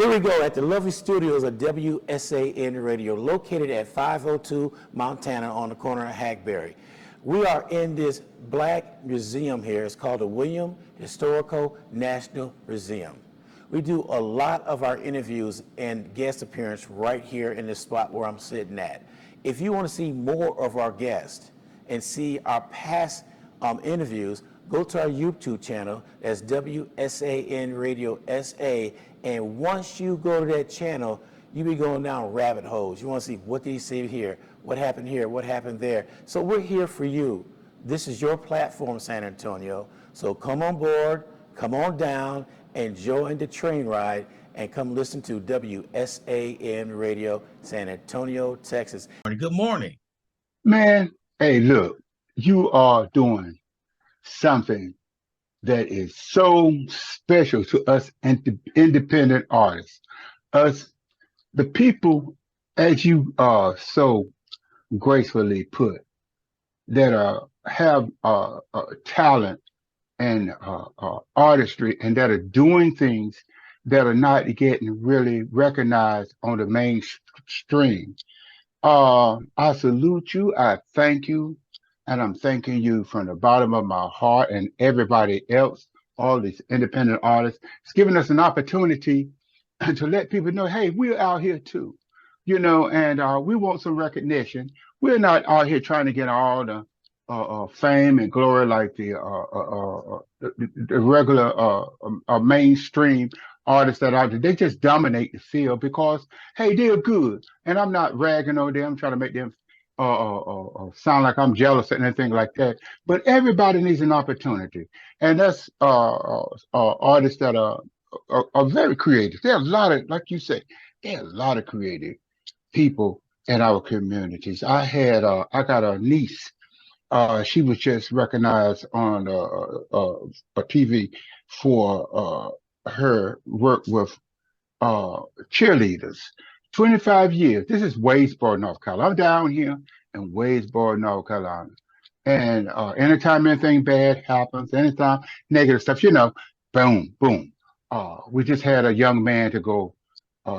Here we go at the lovely studios of WSAN Radio, located at 502 Montana on the corner of Hackberry. We are in this black museum here. It's called the William Historical National Museum. We do a lot of our interviews and guest appearance right here in this spot where I'm sitting at. If you want to see more of our guests and see our past interviews, go to our YouTube channel. That's WSAN Radio SA. And once you go to that channel, you be going down rabbit holes. You want to see what did he say here, what happened there. So we're here for you. This is your platform, San Antonio. So come on board, come on down, and join the train ride, and come listen to WSAN Radio, San Antonio, Texas. Good morning. Man, hey, look, you are doing something that is so special to us independent artists. Us, the people, as you so gracefully put, that have talent and artistry, and that are doing things that are not getting really recognized on the mainstream. I salute you. I thank you. And I'm thanking you from the bottom of my heart, and everybody else, all these independent artists. It's giving us an opportunity to let people know, hey, we're out here too, and we want some recognition. We're not out here trying to get all the fame and glory like the regular mainstream artists that are out there. They just dominate the field because, hey, they're good. And I'm not ragging on them, trying to make them sound like I'm jealous or anything like that. But everybody needs an opportunity. And that's artists that are very creative. There are a lot of, like you say, there are a lot of creative people in our communities. I got a niece. She was just recognized on a TV for her work with cheerleaders. 25 years. This is Wadesboro, North Carolina. I'm down here in Wadesboro, North Carolina. And anytime anything bad happens, anytime negative stuff, boom, boom. We just had a young man to go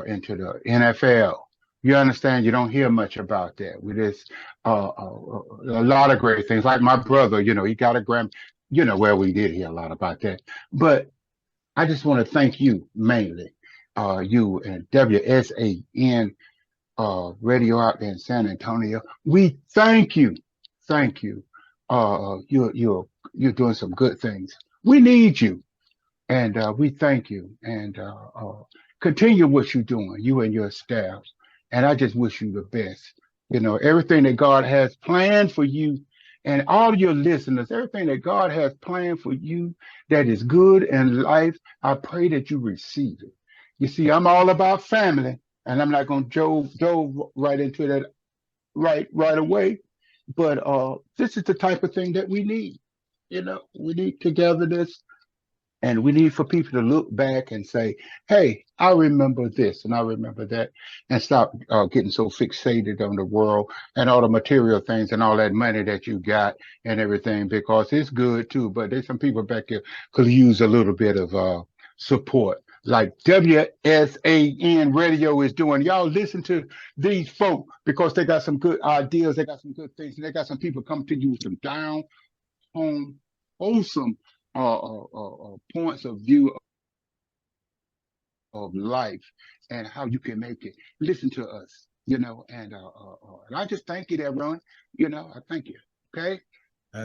into the NFL. You understand? You don't hear much about that. We just a lot of great things. Like my brother, he got a Grammy. Well, we did hear a lot about that. But I just want to thank you mainly. You and WSAN radio out there in San Antonio. We thank you. Thank you. You're doing some good things. We need you. And we thank you. And continue what you're doing, you and your staff. And I just wish you the best. Everything that God has planned for you and all your listeners, everything that God has planned for you that is good in life, I pray that you receive it. You see, I'm all about family, and I'm not going to dove right into that right away. But this is the type of thing that we need. We need togetherness, and we need for people to look back and say, hey, I remember this and I remember that, and stop getting so fixated on the world and all the material things and all that money that you got and everything, because it's good too. But there's some people back here could use a little bit of support, like WSAN Radio is doing. Y'all listen to these folk, because they got some good ideas, they got some good things, and they got some people come to you with some down home, wholesome points of view of life and how you can make it. Listen to us, and I just thank you there, Ron. I thank you. Okay.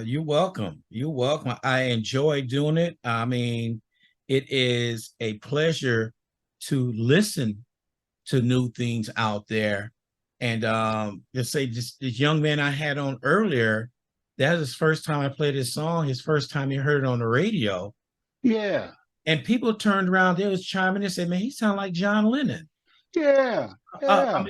You're welcome. You're welcome. I enjoy doing it. I mean, it is a pleasure to listen to new things out there. And just say this young man I had on earlier, that was his first time I played his song, his first time he heard it on the radio. Yeah. And people turned around, they was chiming in and said, man, he sounded like John Lennon. Yeah. Yeah.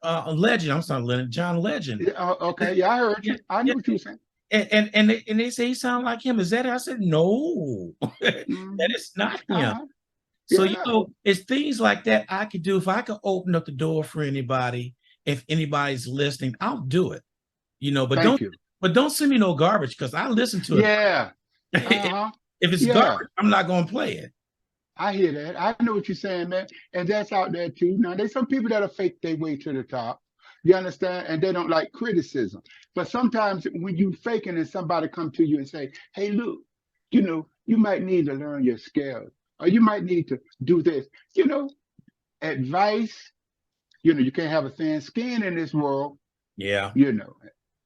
A legend. I'm sorry, Lennon, John Legend. Okay. Yeah, I heard you. I knew what you were saying. And they say he sounded like him. Is that it? I said, no, that is not him. So, it's things like that I could do. If I could open up the door for anybody, if anybody's listening, I'll do it. But don't send me no garbage, because I listen to it. Yeah. Uh-huh. If it's garbage, I'm not going to play it. I hear that. I know what you're saying, man. And that's out there too. Now, there's some people that'll fake their way to the top. You understand? And they don't like criticism. But sometimes when you faking and somebody come to you and say, hey, look, you might need to learn your skills, or you might need to do this. Advice, you can't have a thin skin in this world, Yeah. you know.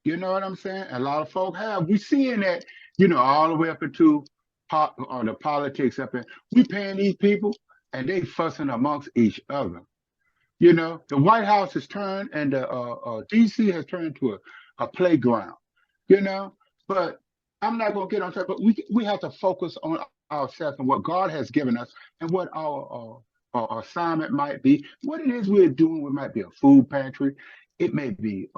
You know what I'm saying? A lot of folk have. We seeing that, all the way up into or the politics up in. We paying these people and they fussing amongst each other. The White House has turned and the DC has turned to a playground. You know, but I'm not gonna get on track. But we have to focus on ourselves and what God has given us and what our assignment might be. What it is we're doing. It might be a food pantry. It may be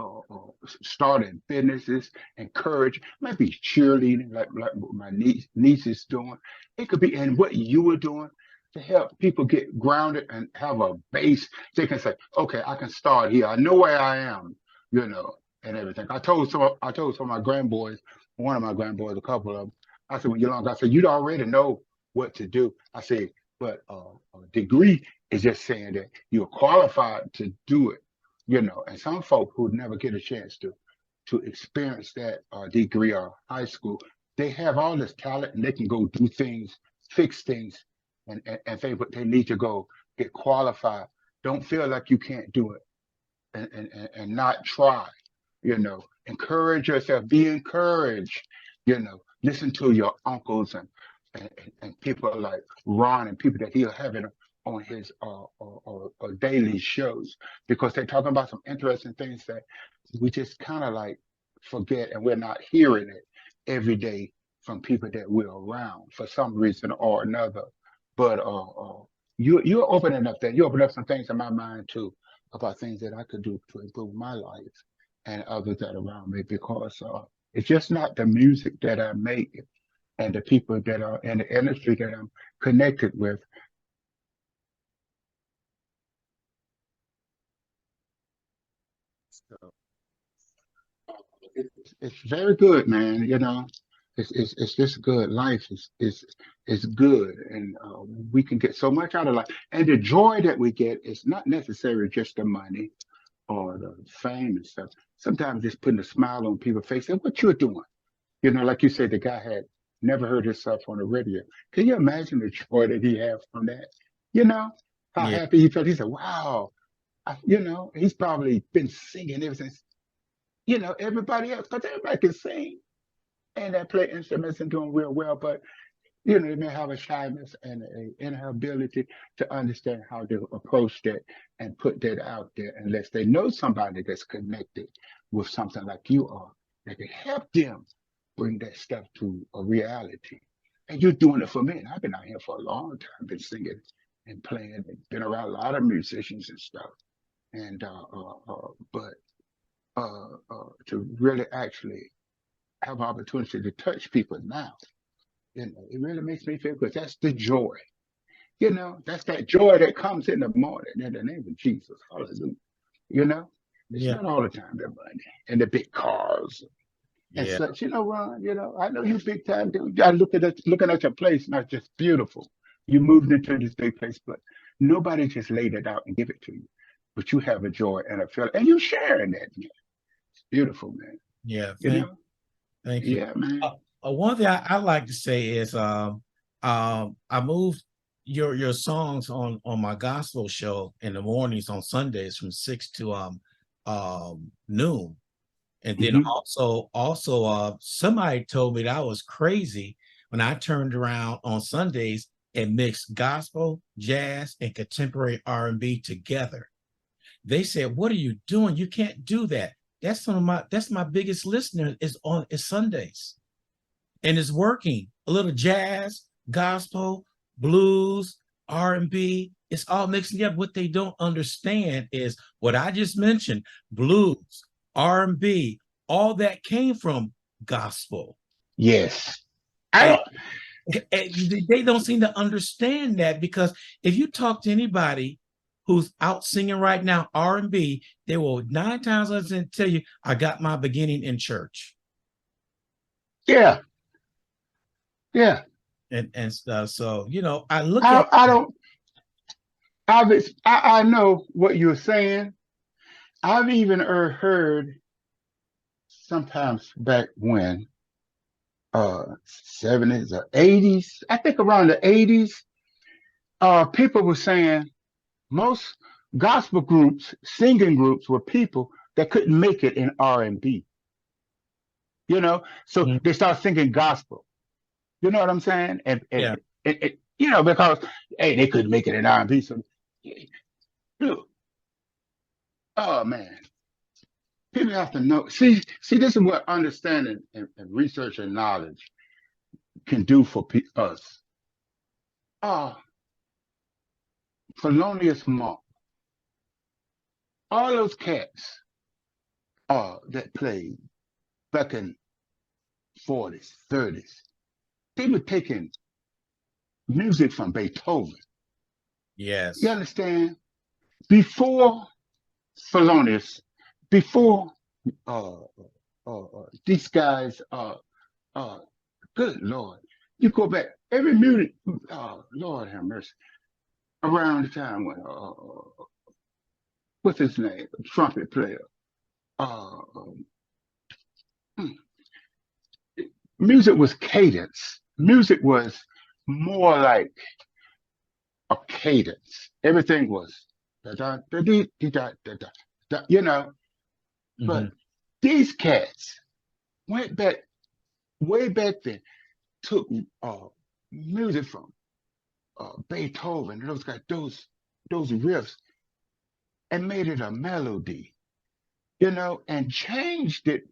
starting businesses, encourage. It might be cheerleading, like what my niece is doing. It could be, and what you were doing to help people get grounded and have a base. They can say, okay, I can start here. I know where I am, and everything. I told some of my grandboys, one of my grandboys, a couple of them, I said, when you're long, I said, you already know what to do. I said, but a degree is just saying that you're qualified to do it, and some folk who never get a chance to experience that degree or high school, they have all this talent and they can go do things, fix things, and things, but they need to go get qualified. Don't feel like you can't do it and not try, encourage yourself, be encouraged, listen to your uncles and people like Ron and people that he'll have it on his daily shows because they're talking about some interesting things that we just kind of like forget and we're not hearing it every day from people that we're around for some reason or another. But you're opening up that you open up some things in my mind too about things that I could do to improve my life and others that are around me because it's just not the music that I make and the people that are in the industry that I'm connected with. So, it's very good, man. It's just good. Life is good, and we can get so much out of life. And the joy that we get is not necessarily just the money or the fame and stuff. Sometimes just putting a smile on people's face and what you're doing. Like you said, the guy had never heard himself on the radio. Can you imagine the joy that he had from that? You know, how Yeah. happy he felt. He said, wow, he's probably been singing ever since, everybody else, because everybody can sing and they play instruments and doing real well. But they may have a shyness and an inability to understand how to approach that and put that out there unless they know somebody that's connected with something like you are that can help them bring that stuff to a reality. And you're doing it for me. And I've been out here for a long time, been singing and playing and been around a lot of musicians and stuff. And but to really actually have an opportunity to touch people now, it really makes me feel good. That's the joy. That's that joy that comes in the morning in the name of Jesus. Hallelujah. You know, it's Yeah. not all the time the money and the big cars and Yeah. such. Ron, I know you big time dude. I looking at your place, not just beautiful. You moved into this big place, but nobody just laid it out and give it to you. But you have a joy and a feeling, and you sharing that, man. It's beautiful, man. Yeah. You know? Thank you. Yeah, man. One thing I like to say is I moved your songs on my gospel show in the mornings on Sundays from 6 to noon. And then Hmm. also somebody told me that I was crazy when I turned around on Sundays and mixed gospel, jazz, and contemporary R&B together. They said, "What are you doing? You can't do that." That's my biggest listener is Sundays. And it's working. A little jazz, gospel, blues, R&B, it's all mixed together. What they don't understand is what I just mentioned, blues, R&B, all that came from gospel. Yes. I And, don't. and they don't seem to understand that because if you talk to anybody who's out singing right now R&B, they will 9 times out of 10 tell you, I got my beginning in church. Yeah. Yeah. and stuff. So I look I at. I don't I know what you're saying. I've even heard sometimes back when 70s or 80s, I think around the 80s, people were saying most gospel groups, singing groups were people that couldn't make it in R&B, so Mhm. they start singing gospel. You know what I'm saying? And Yeah. because hey, they couldn't make it in R&B. So look, oh man, people have to know. See, this is what understanding and research and knowledge can do for us. Ah, Thelonious Monk, all those cats that played back in 40s, 30s, they were taking music from Beethoven. You Yes. understand? Before Thelonious, before uh, these guys, uh, good Lord, you go back, every music, Lord have mercy, around the time when, what's his name, trumpet player, uh, hmm, music was cadence. Music was more like a cadence. Everything was da da da dee, da da da da. Hmm. But these cats went back way back then, took uh, music from Beethoven, those guys, those riffs, and made it a melody, and changed it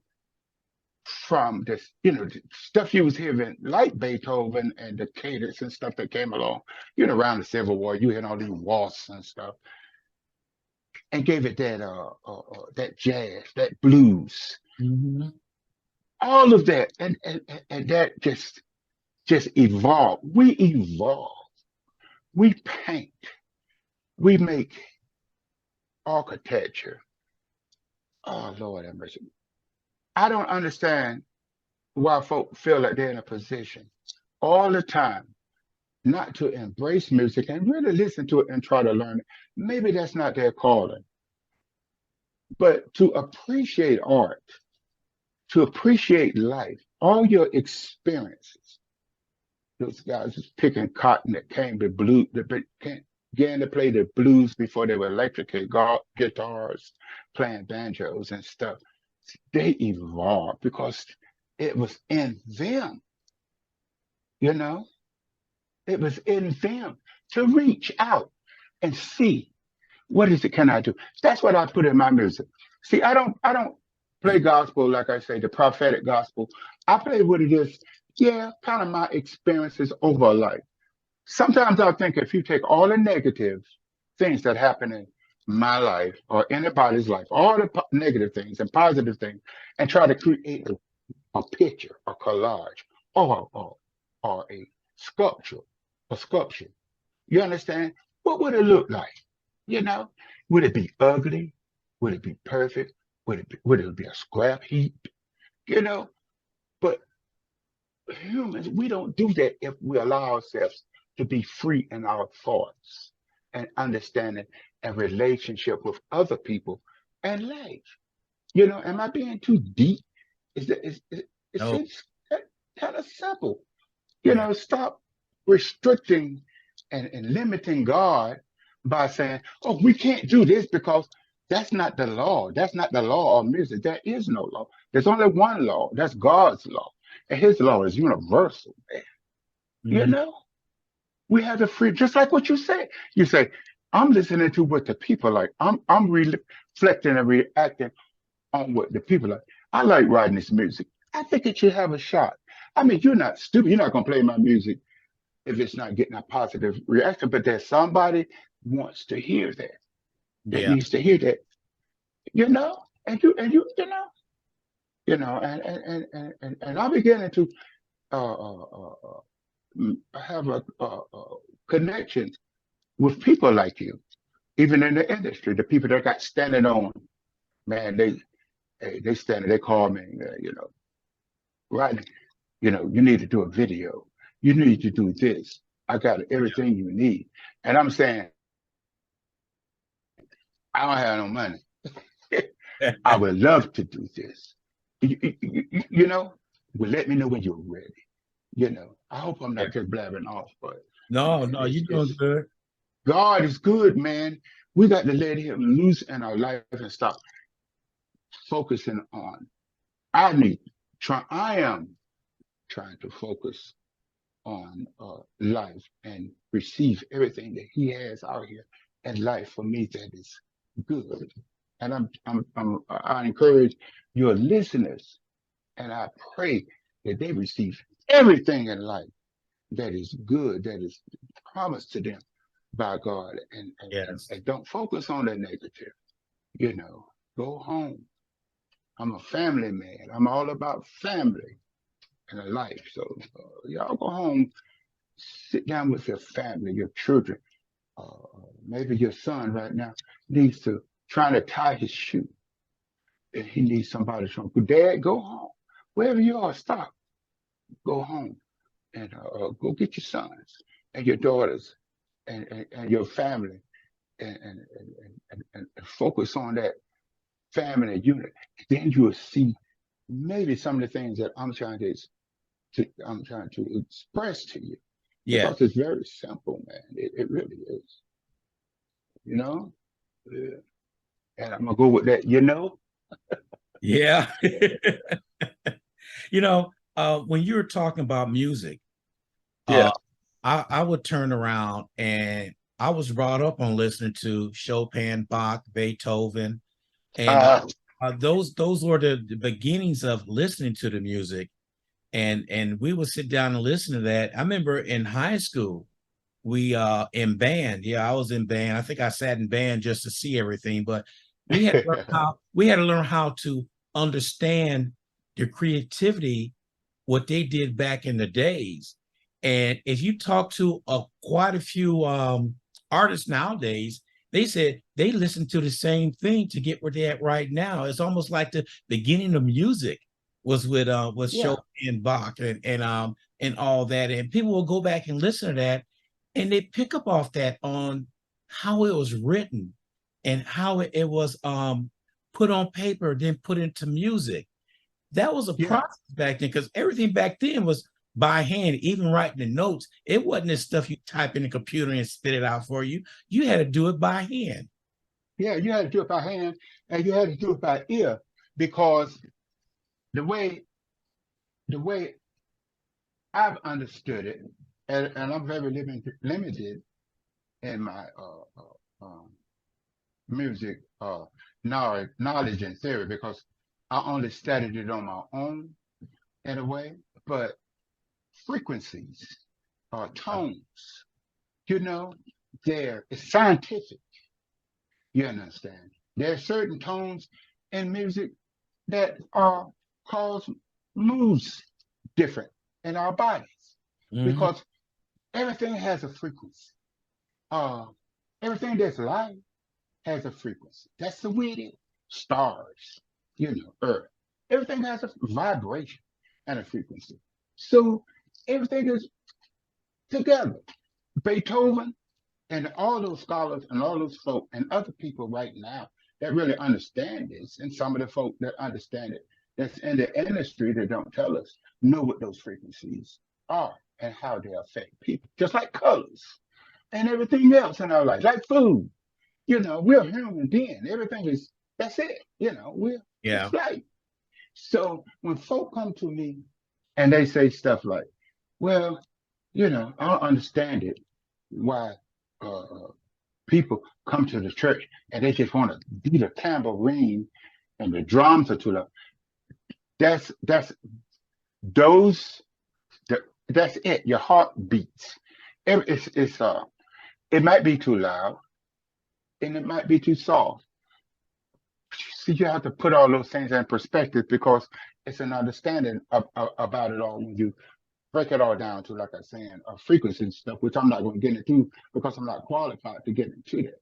from this, the stuff you was hearing like Beethoven and the cadence and stuff that came along, around the Civil War, you had all these waltzes and stuff, and gave it that jazz, that blues, Hmm. all of that, and that just evolved. We evolve. We paint. We make architecture. Oh Lord have mercy. I don't understand why folk feel like they're in a position all the time not to embrace music and really listen to it and try to learn it. Maybe that's not their calling, but to appreciate art, to appreciate life, all your experiences. Those guys was picking cotton that came to blue, that began to play the blues before they were electric guitars, playing banjos and stuff. They evolved because it was in them, you know, it was in them to reach out and see what is it can I do. That's what I put in my music. See, I don't play gospel like I say, the prophetic gospel. I play what it is, yeah, kind of my experiences over life. Sometimes I think if you take all the negative things that happen in my life or anybody's life, all the negative things and positive things, and try to create a picture, a collage, or a sculpture, a sculpture. You understand? What would it look like? You know, would it be ugly? Would it be perfect? Would it be a scrap heap? You know, but humans, we don't do that if we allow ourselves to be free in our thoughts and understanding and relationship with other people and life. Am I being too deep? Is that it No. seems kind of simple. Yeah. Stop restricting and limiting God by saying, oh, we can't do this because that's not the law. That's not the law of music. There is no law. There's only one law. That's God's law. And his law is universal, man. You Hmm. know, we have the free, just like what you say. You say, I'm listening to what the people like. I'm reflecting and reacting on what the people like. I like Rodney's music. I think it should have a shot. I mean, you're not stupid. You're not gonna play my music if it's not getting a positive reaction. But there's somebody wants to hear that Yeah. needs to hear that, and I'm beginning to uh, uh, uh, have a connection with people like you, even in the industry. The people that got standing on, man, they standing. They call me, Rodney. You need to do a video. You need to do this. I got everything you need. And I'm saying, I don't have no money. I would love to do this. You know, well, let me know when you're ready. You know, I hope I'm Yeah. not just blabbing off, but No, man, no, you're doing good. God is good, man. We got to let him loose in our life and stop focusing on. I am trying to focus on life and receive everything that he has out here in life for me that is good. And I encourage your listeners, and I pray that they receive everything in life that is good, that is promised to them by God, Yes. and don't focus on the negative. You know, go home. I'm a family man. I'm all about family and a life. So y'all go home, sit down with your family, your children. Maybe your son right now needs to trying to tie his shoe, and he needs somebody to show him, Dad, go home. Wherever you are, stop. Go home and go get your sons and your daughters and your family and focus on that family unit. Then you'll see maybe some of the things that I'm trying to express to you Yeah. because it's very simple, man. It really is, you know. Yeah. And I'm gonna go with that, you know. Yeah. You know, when you were talking about music, Yeah. uh, I would turn around and I was brought up on listening to Chopin, Bach, Beethoven, and Uh, those were the beginnings of listening to the music. And we would sit down and listen to that. I remember in high school, we in band. Yeah, I was in band. I think I sat in band just to see everything, but we had to learn how to understand the creativity, what they did back in the days. And if you talk to quite a few artists nowadays, they said they listen to the same thing to get where they're at right now. It's almost like the beginning of music was yeah, Chopin, Bach, and all that. And people will go back and listen to that, and they pick up off that on how it was written and how it was put on paper, then put into music. That was a yeah, process back then because everything back then was by hand, even writing the notes. It wasn't this stuff you type in the computer and spit it out for you. You had to do it by hand. yeah. You had to do it by hand, and you had to do it by ear because the way the way I've understood it, and I'm very limited in my music knowledge and theory because I only studied it on my own in a way, but frequencies, tones, you know, there it's scientific. You understand? There are certain tones in music that are cause moves different in our bodies Mhm. because everything has a frequency. Uh, everything that's life has a frequency. That's the way it is. Stars, Earth. Everything has a vibration and a frequency. So everything is together. Beethoven and all those scholars and all those folk and other people right now that really understand this, and some of the folk that understand it that's in the industry that don't tell us know what those frequencies are and how they affect people, just like colors and everything else in our life, like food. We're human being. Everything is that's it. We're Yeah. it's life. So when folk come to me and they say stuff like, "Well, I don't understand it. Why people come to the church and they just want to beat a tambourine and the drums are too loud." That's those. That's it. Your heart beats. It might be too loud and it might be too soft. So you have to put all those things in perspective because it's an understanding about it all when you break it all down to, like I was saying, a frequency and stuff, which I'm not going to get into because I'm not qualified to get into that.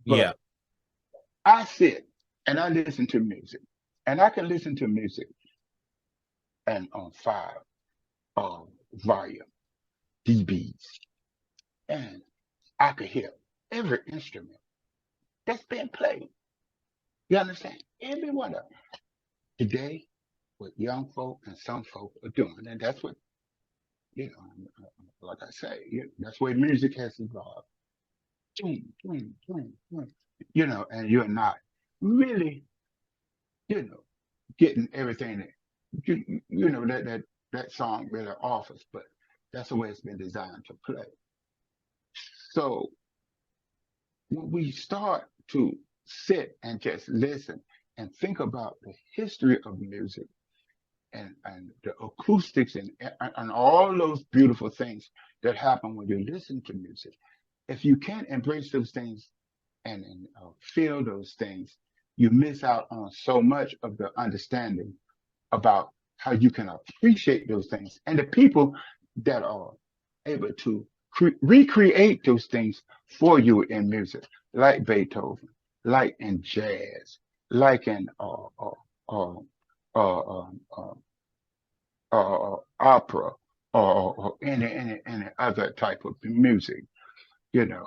Yeah. But I sit and I listen to music, and I can listen to music and on five volume. dBs, and I could hear every instrument that's being played. You understand? Every one of them. Today, what young folk and some folk are doing, and that's what, like I say, that's where music has evolved. Boom, boom, boom, boom. And you're not really, you know, getting everything that that song really offers, but that's the way it's been designed to play. So when we start to sit and just listen and think about the history of music and the acoustics and all those beautiful things that happen when you listen to music, if you can't embrace those things and feel those things, you miss out on so much of the understanding about how you can appreciate those things and the people that are able to recreate those things for you in music, like Beethoven, like in jazz, like in uh, uh, uh, opera, or any other type of music. You know,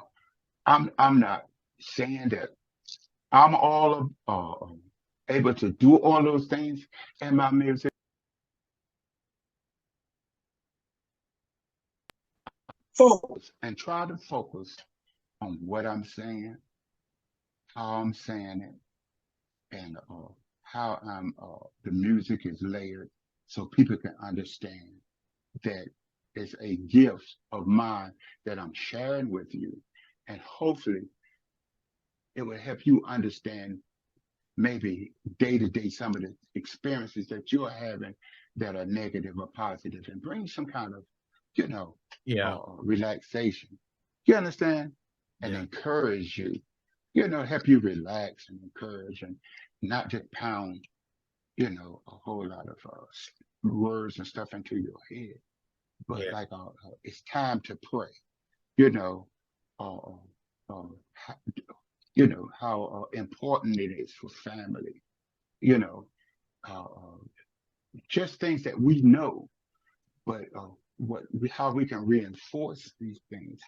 I'm not saying that I'm all able to do all those things in my music. Focus and try to focus on what I'm saying, how I'm saying it, and how the music is layered, so people can understand that it's a gift of mine that I'm sharing with you, and hopefully it will help you understand maybe day to day some of the experiences that you're having that are negative or positive, and bring some kind of, you know, Yeah. relaxation. You understand? And Yeah. encourage you, help you relax and encourage and not just pound, a whole lot of words and stuff into your head. But Yeah. like, it's time to pray, you know, uh, how, how important it is for family, you know, just things that we know, but how we can reinforce these things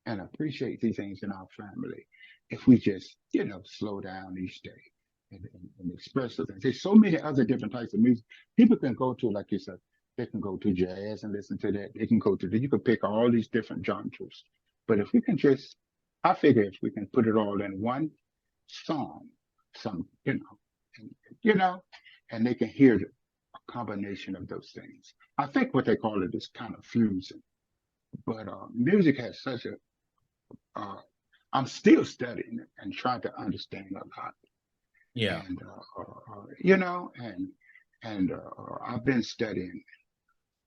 and appreciate these things in our family if we just, slow down each day and express those things. There's so many other different types of music people can go to, like you said. They can go to jazz and listen to that. They can go to you can pick all these different genres. But if we can just, I figure if we can put it all in one song, some, and, you know, and they can hear a combination of those things. I think what they call it is kind of fusion. But music has such a, uh, I'm still studying it and trying to understand a lot. Yeah. And, I've been studying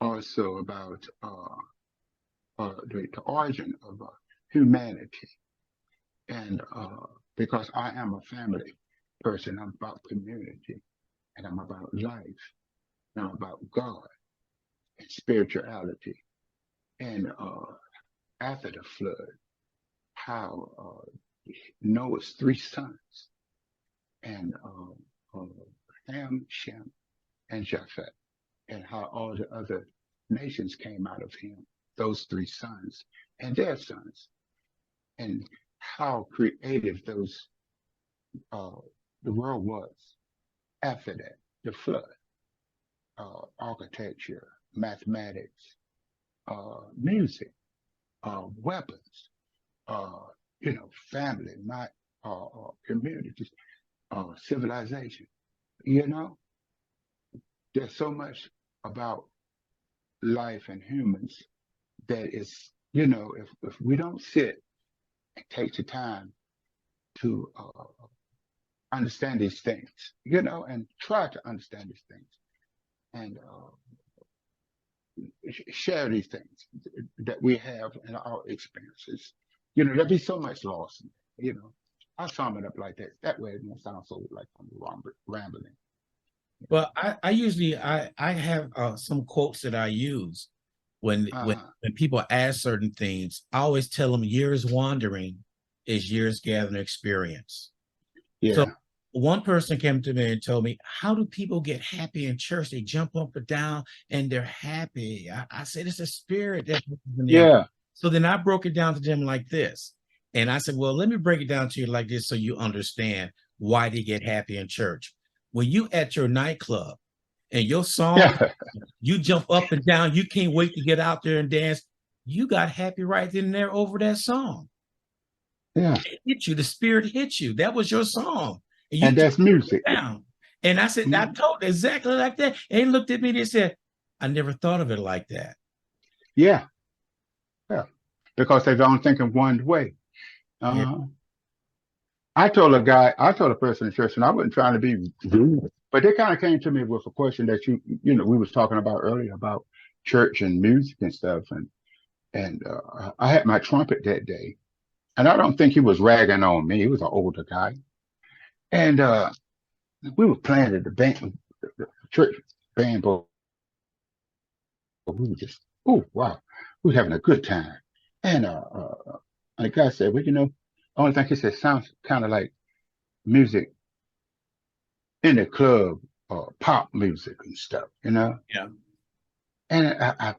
also about the origin of humanity. And because I am a family person, I'm about community and I'm about life and I'm about God and spirituality. And after the flood, how Noah's three sons and Ham, Shem, and Japheth, and how all the other nations came out of him, those three sons and their sons, and how creative uh, the world was after that, the flood, architecture, mathematics, music, weapons, uh, family, my communities, civilization. You know, there's so much about life and humans that is, if we don't sit and take the time to understand these things, and try to understand these things and share these things that we have in our experiences, there'll be so much loss. I'll sum it up like that. That way it won't sound so like I'm rambling. Well, I usually I have some quotes that I use when Uh-huh. when people ask certain things. I always tell them years wandering is years gathering experience. So Yeah. one person came to me and told me, how do people get happy in church? They jump up and down and they're happy. I said, it's a spirit that's in them. Yeah. So then I broke it down to them like this. And I said, well, let me break it down to you like this so you understand why they get happy in church. When you at your nightclub and your song, Yeah. you jump up and down, you can't wait to get out there and dance. You got happy right then and there over that song. Yeah. It hit you, the spirit hit you. That was your song. And you And that's music. down. And I said, I told exactly like that. And he looked at me and said, I never thought of it like that. Yeah. Yeah. Because they're only thinking one way. Yeah. I told a person in church, and I wasn't trying to be rude, but they kind of came to me with a question that we was talking about earlier about church and music and stuff. And I had my trumpet that day, and I don't think he was ragging on me. He was an older guy. And we were playing at the church band, but we were just, oh, wow, we were having a good time. And the guy said, well, only thing he said sounds kind of like music in the club, pop music and stuff, Yeah. And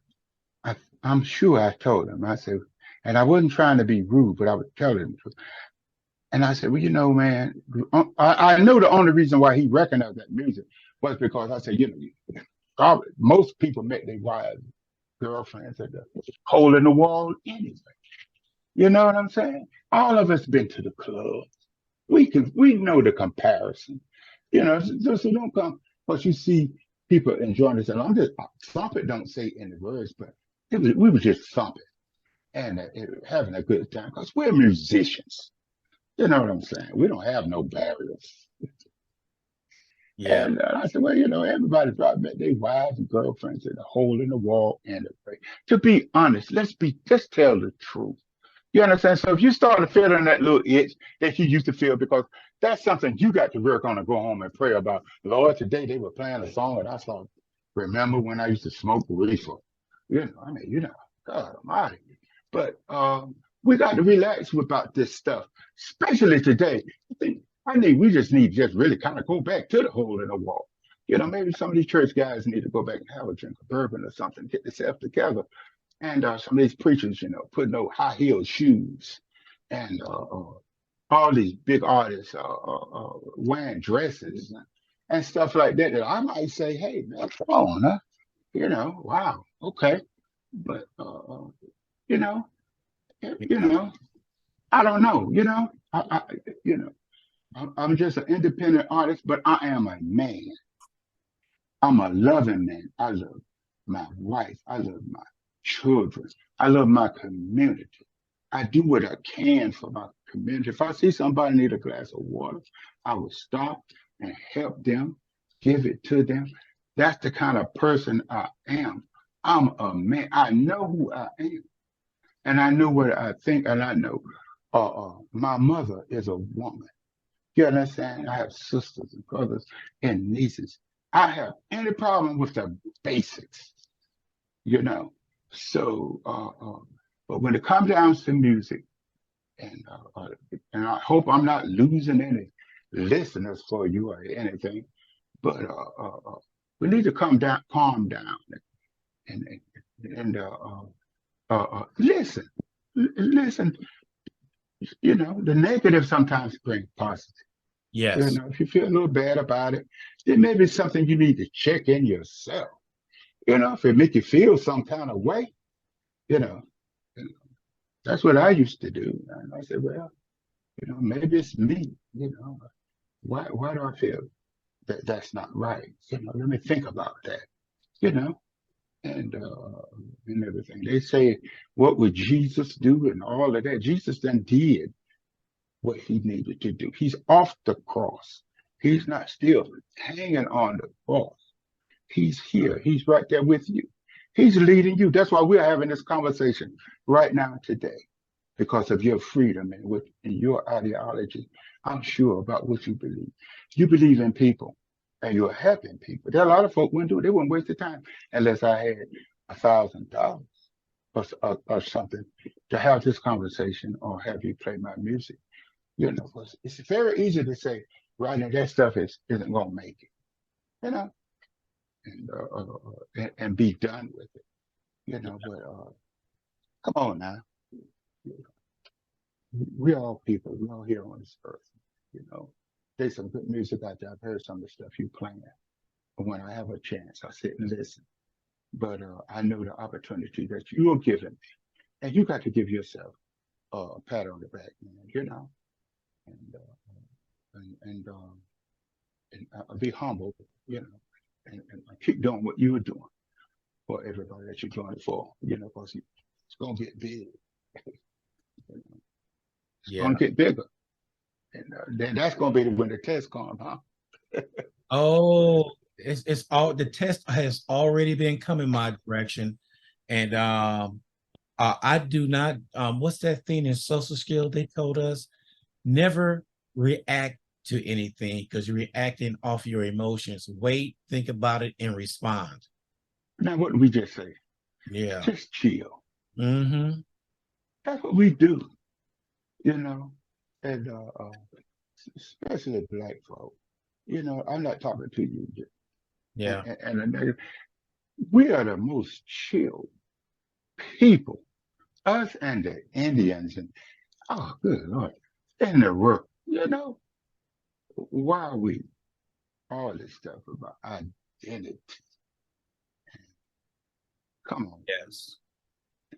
I'm sure I told him, I said, and I wasn't trying to be rude, but I would tell him. And I said, well, man, I know the only reason why he recognized that music was because I said, probably most people met their wives, girlfriends at the hole in the wall anyway. You know what I'm saying? All of us been to the club. We know the comparison. So don't come, but you see people enjoying this. And I'm just thumping, don't say any words, but we were just thumping and having a good time because we're musicians. You know what I'm saying? We don't have no barriers. Yeah. And I said, well, everybody probably met their wives and girlfriends in a hole in the wall and to be honest, let's tell the truth. You understand? So if you start feeling that little itch that you used to feel, because that's something you got to work on and go home and pray about. Lord, today they were playing a song and I thought, remember when I used to smoke reefer? God Almighty. But we got to relax about this stuff, especially today. We just need to just really kind of go back to the hole in the wall. Maybe some of these church guys need to go back and have a drink of bourbon or something, get themselves together. And some of these preachers, putting no high heel shoes, and all these big artists wearing dresses and stuff like that. That I might say, hey, man, come on, huh? Wow, okay, but you know, I don't know. You know, I'm just an independent artist, but I am a man. I'm a loving man. I love my wife. I love my children. I love my community. I do what I can for my community. If I see somebody need a glass of water, I will stop and help them, give it to them. That's the kind of person I am. I'm a man. I know who I am, and I know what I think, and I know my mother is a woman. You understand? I have sisters and brothers and nieces. I have any problem with the basics, you know. So, but when it comes down to music, and and I hope I'm not losing any listeners for you or anything, but we need to calm down, and listen, listen. The negative sometimes brings positive. Yes. If you feel a little bad about it, then maybe it's something you need to check in yourself. If it make you feel some kind of way, you know, that's what I used to do. And I said, well, maybe it's me. Why do I feel that that's not right? Let me think about that. You know, and everything. They say, what would Jesus do, and all of that? Jesus then did what he needed to do. He's off the cross. He's not still hanging on the cross. He's here. He's right there with you. He's leading you. That's why we're having this conversation right now today, because of your freedom and your ideology. I'm sure about what you believe. You believe in people, and you're helping people. There are a lot of folk wouldn't do it. They wouldn't waste the time unless I had $1,000 or something to have this conversation or have you play my music. You know, 'cause it's very easy to say, right now, that stuff isn't going to make it, you know, and be done with it, you know, but come on now. We all people, we all here on this earth, you know. There's some good music out there. I've heard some of the stuff you playing. But when I have a chance, I sit and listen. But I know the opportunity that you are giving me. And you got to give yourself a pat on the back, man, you know, and be humble, you know, and keep doing what you were doing for everybody that you're doing it for, you know, because it's going to get big. You know, it's going Yeah. to get bigger. And then that's going to be when the test comes, huh? Oh, it's all the test has already been coming my direction. And I do not what's that thing in social skill they told us? Never react to anything because you're reacting off your emotions. Wait, think about it, and respond. Now, what did we just say? Yeah. Just chill. Mm-hmm. That's what we do, you know, and especially black folk. You know, I'm not talking to you, Yeah. we are the most chill people. Us and the Indians, and oh, good Lord, in the world, you know, why are we all this stuff about identity? Come on, Yes.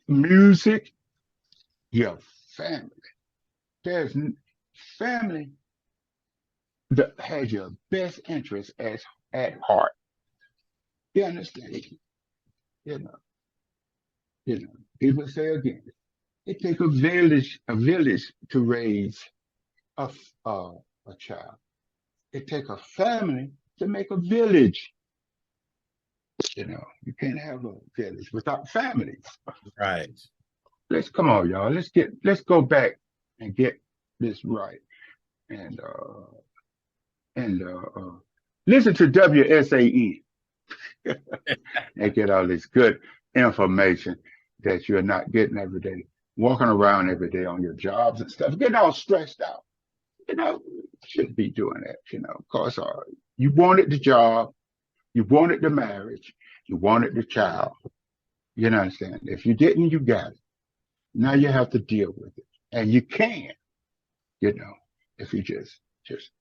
music, your family. There's family that has your best interest as at heart. You understand? You know, you know. People say again, it takes a village to raise a a child. It takes a family to make a village. You know, you can't have a village without families. Right. Let's come on, y'all. Let's go back and get this right. And and listen to WSAN and get all this good information that you're not getting every day. Walking around every day on your jobs and stuff, getting all stressed out. You know, shouldn't be doing that. You know, because you wanted the job, you wanted the marriage, you wanted the child. You know, understand? If you didn't, you got it. Now you have to deal with it, and you can. You know, if you just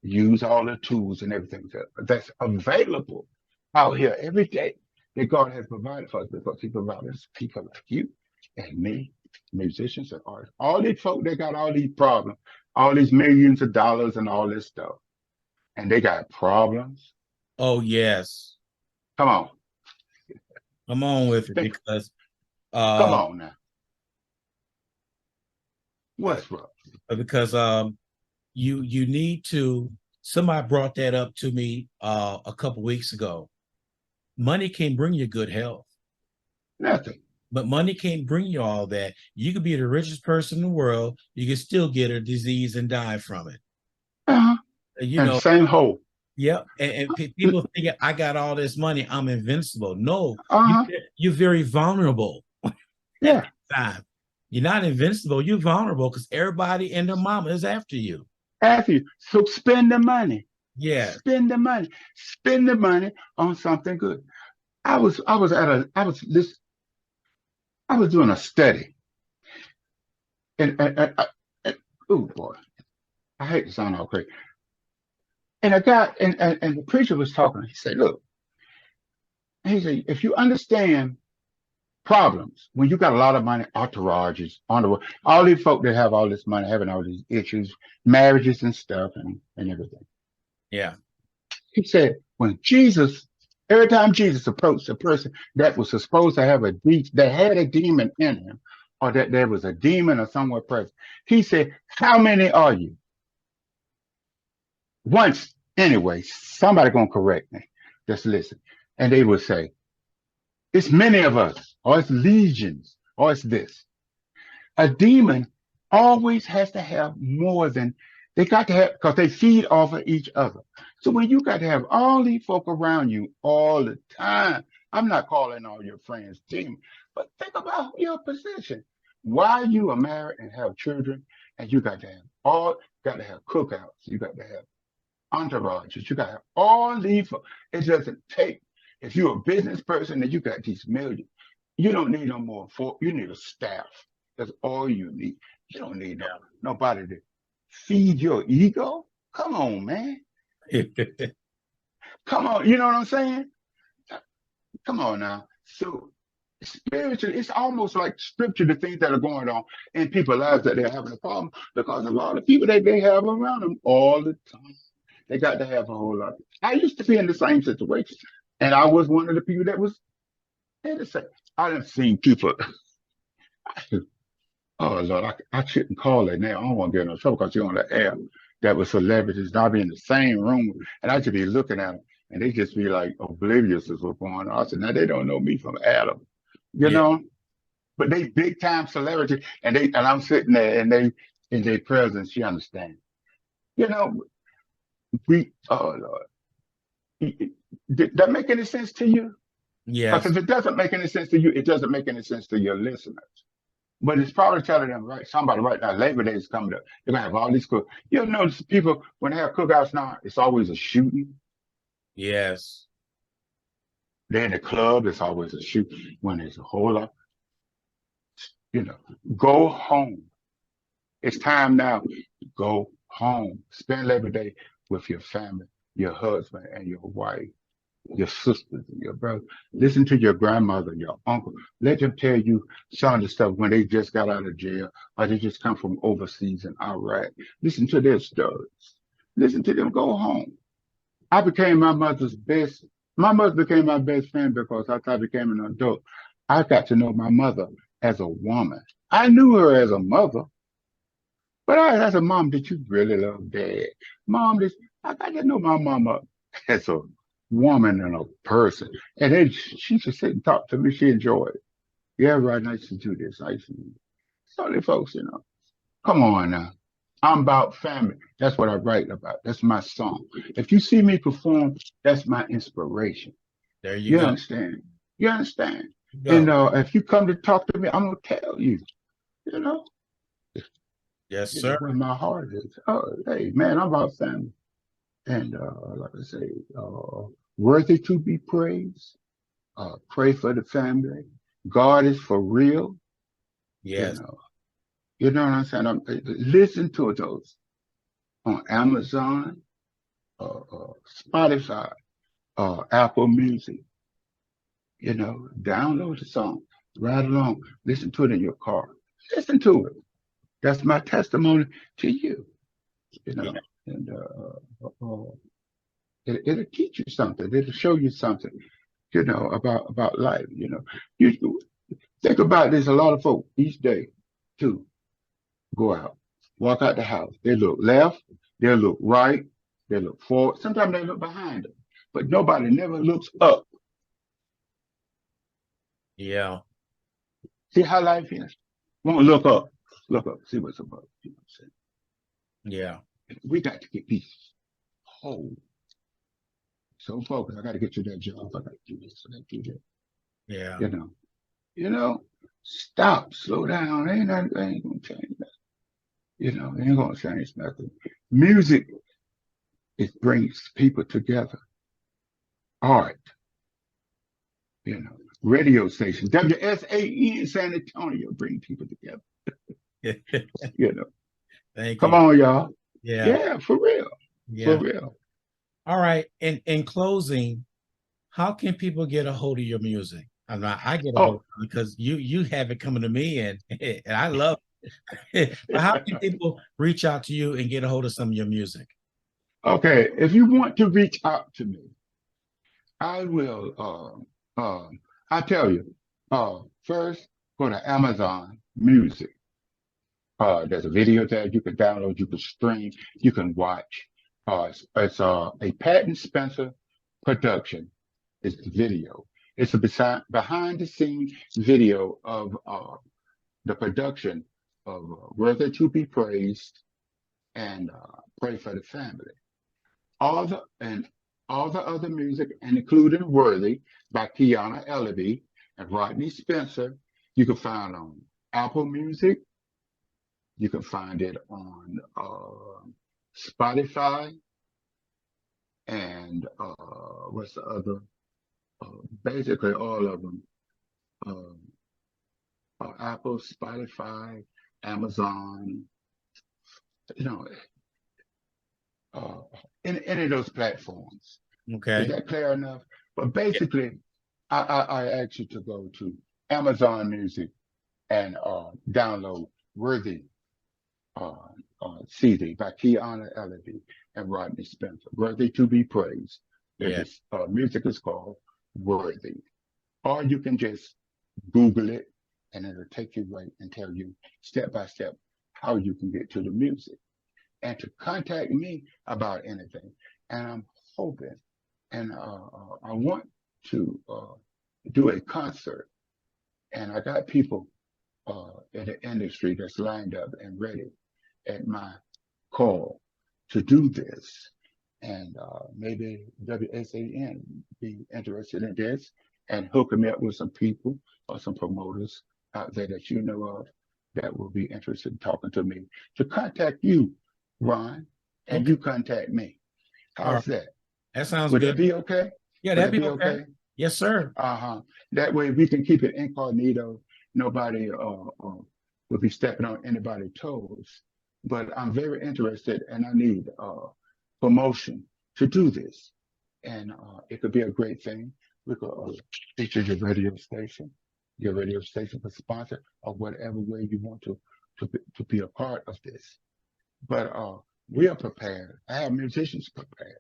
use all the tools and everything that's available out here every day that God has provided for us because He provided us people like you and me, musicians and artists. All these folk that got all these problems, all these millions of dollars and all this stuff, and they got problems. Oh, yes. Come on, Come on with it think, because come uh on now. What's wrong? because you need to somebody brought that up to me a couple weeks ago. Money can't bring you good health, Nothing. but money can't bring you all that. You could be the richest person in the world, you can still get a disease and die from it. Uh-huh. You And know, same hole. yeah. People think I got all this money, I'm invincible. No, Uh-huh. you're very vulnerable at Yeah. that time. You're not invincible, you're vulnerable because everybody and their mama is after you. After you. So spend the money. Yeah. Spend the money. Spend the money on something good. I was doing a study and oh boy, I hate to sound all crazy. And a guy and the preacher was talking. He said, look, he said, if you understand problems, when you got a lot of money, entourages, on the road, all these folk that have all this money having all these issues, marriages and stuff and everything. Yeah. He said, every time Jesus approached a person that was supposed to have that had a demon in him, or that there was a demon or somewhere present, he said, how many are you? Once, anyway, somebody gonna correct me. Just listen. And they would say, it's many of us, or it's legions, or it's this. A demon always has to have more than they got to have because they feed off of each other. So when you got to have all these folk around you all the time, I'm not calling all your friends demons, but think about your position. Why you are married and have children, And you got to have cookouts. You got to have entourages. You got to have all these. It doesn't take. If you're a business person and you got these millions, you don't need no more. You need a staff. That's all you need. You don't need nobody to feed your ego. Come on, man. Come on. You know what I'm saying? Come on now. So spiritually, it's almost like scripture, the things that are going on in people's lives that they're having a problem because of all the people that they have around them all the time. They got to have a whole lot. I used to be in the same situation, and I was one of the people that was in the same. I done seen people. Oh Lord, I shouldn't call it now. I don't want to get in no trouble because you're on the air. That was celebrities. And I'll be in the same room, and I should be looking at them, and they just be like oblivious of what's going on. I said, now they don't know me from Adam, you Yeah. know. But they big time celebrity, and I'm sitting there, and they in their presence. You understand? You know, oh Lord, did that make any sense to you? Because Yes. if it doesn't make any sense to you, it doesn't make any sense to your listeners. But it's probably telling them, right? Somebody right now, Labor Day is coming up. They're gonna have all these cook. You'll notice people when they have cookouts now, it's always a shooting. Yes. They're in the club, it's always a shoot. When there's a whole lot, you know, go home. It's time now to go home. Spend Labor Day with your family, your husband and your wife, your sisters and your brother. Listen to your grandmother, your uncle. Let them tell you some of the stuff when they just got out of jail or they just come from overseas in Iraq. Listen to their stories. Listen to them go home. I became my mother became my best friend because after I became an adult, I got to know my mother as a woman. I knew her as a mother, but I asked her, Mom, did you really love Dad? Mom, I got to know my mama as a woman and a person. And then she just sit and talk to me. She enjoyed it. Yeah, right. Nice to do this. Nice to do this. So the folks, come on now. I'm about family. That's what I write about. That's my song. If you see me perform, that's my inspiration. There you You go. understand? You understand? And Go. if you come to talk to me, I'm gonna tell you. You know, Yes, sir. where my heart is. Oh, hey, man, I'm about family. And like I say, worthy to be praised. Pray for the family. God is for real. You Yes. know, you know what I'm saying. Listen to those on Amazon, Spotify, Apple Music. Download the song, ride along, listen to it in your car. Listen to it. That's my testimony to you. You Yeah. know, and it'll teach you something. It'll show you something. About life. You think about this. A lot of folk each day, too, go out, walk out the house. They look left, they look right, they look forward. Sometimes they look behind them, but nobody never looks up. Yeah. See how life is. Won't look up, see what's above. You know what I'm Yeah. saying? We got to get these whole. So focused. I got to get to that job. I got to do this. I got to do that. Yeah. You know. You know. Stop. Slow down. Ain't gonna change that. Ain't gonna change nothing. Music, it brings people together. Art, radio station, WSAN San Antonio bring people together. You know, Thank come you. on, y'all. Yeah. Yeah, for real, for Yeah. real. All right. In closing, how can people get a hold of your music? I get a hold Oh, of it because you have it coming to me and I love it. But how can people reach out to you and get a hold of some of your music? okay. If you want to reach out to me, I will. I tell you. First, go to Amazon Music. There's a video there you can download, you can stream, you can watch. It's a Patton Spencer production. It's the video. It's a behind the scenes video of the production of Worthy to Be Praised and Pray for the Family. All the and all the other music, and including Worthy by Kiana Ellaby and Rodney Spencer, you can find on Apple Music, You can find it on Spotify and what's the other? Basically all of them. Uh, Apple, Spotify, Amazon, you know, uh, any of those platforms. Is Okay. that clear enough? But Yeah. basically, I ask you to go to Amazon Music and download Worthy uh, CD by Kiana Ellerby and Rodney Spencer. Worthy to be praised. Yeah. His music is called Worthy. Or you can just Google it and it'll take you right and tell you step by step how you can get to the music and to contact me about anything. And I'm hoping and I want to do a concert. And I got people in the industry that's lined up and ready at my call to do this. And maybe WSAN be interested in this and hooking me up with some people or some promoters out there that you know of that will be interested in talking to me to contact you, Ron, and Okay. you contact me. All right. How's that? That sounds Would good. that be okay? Yeah, Would that'd that be be okay. okay? Yes, sir. Uh-huh. That way we can keep it incognito. Nobody will be stepping on anybody's toes. But I'm very interested and I need promotion to do this. And it could be a great thing. We could feature your radio station could sponsor or whatever way you want to be a part of this. But we are prepared. I have musicians prepared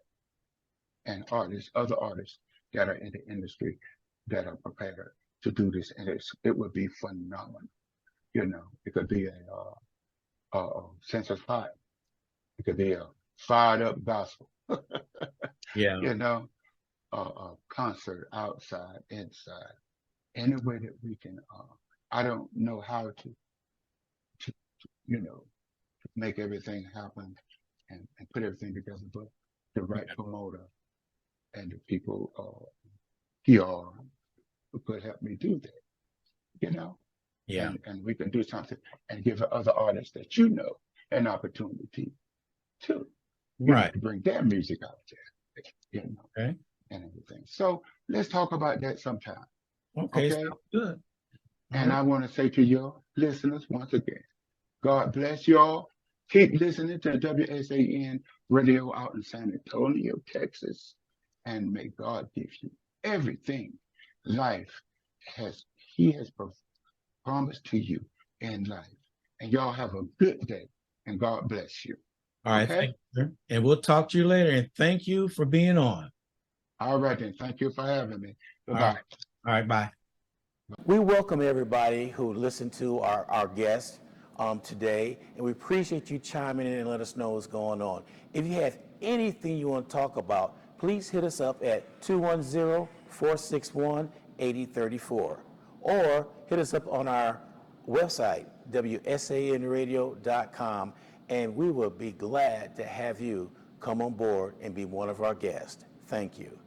and artists, other artists that are in the industry that are prepared to do this, and it would be phenomenal. You know, it could be a sense of fire. It could be a fired up gospel. Yeah. You know, a concert outside, inside, any way that we can. I don't know how to you know make everything happen and put everything together, but the right promoter and the people PR who could help me do that, you know, Yeah. and we can do something and give other artists that you know an opportunity to, Right. to bring their music out there, Okay. and everything. So let's talk about that sometime, Okay. okay? Sounds good. All And right. I want to say to your listeners once again, God bless y'all. Keep listening to WSAN Radio out in San Antonio, Texas, and may God give you everything life has He has promised to you in life. And y'all have a good day, and God bless you. All right. Okay? Thank you, sir. And we'll talk to you later. And thank you for being on. All right then. Thank you for having me. All Bye-bye. right. All right. Bye. We welcome everybody who listened to our guest today, and we appreciate you chiming in and let us know what's going on. If you have anything you want to talk about, please hit us up at 210-461-8034 or hit us up on our website, wsanradio.com, and we will be glad to have you come on board and be one of our guests. Thank you.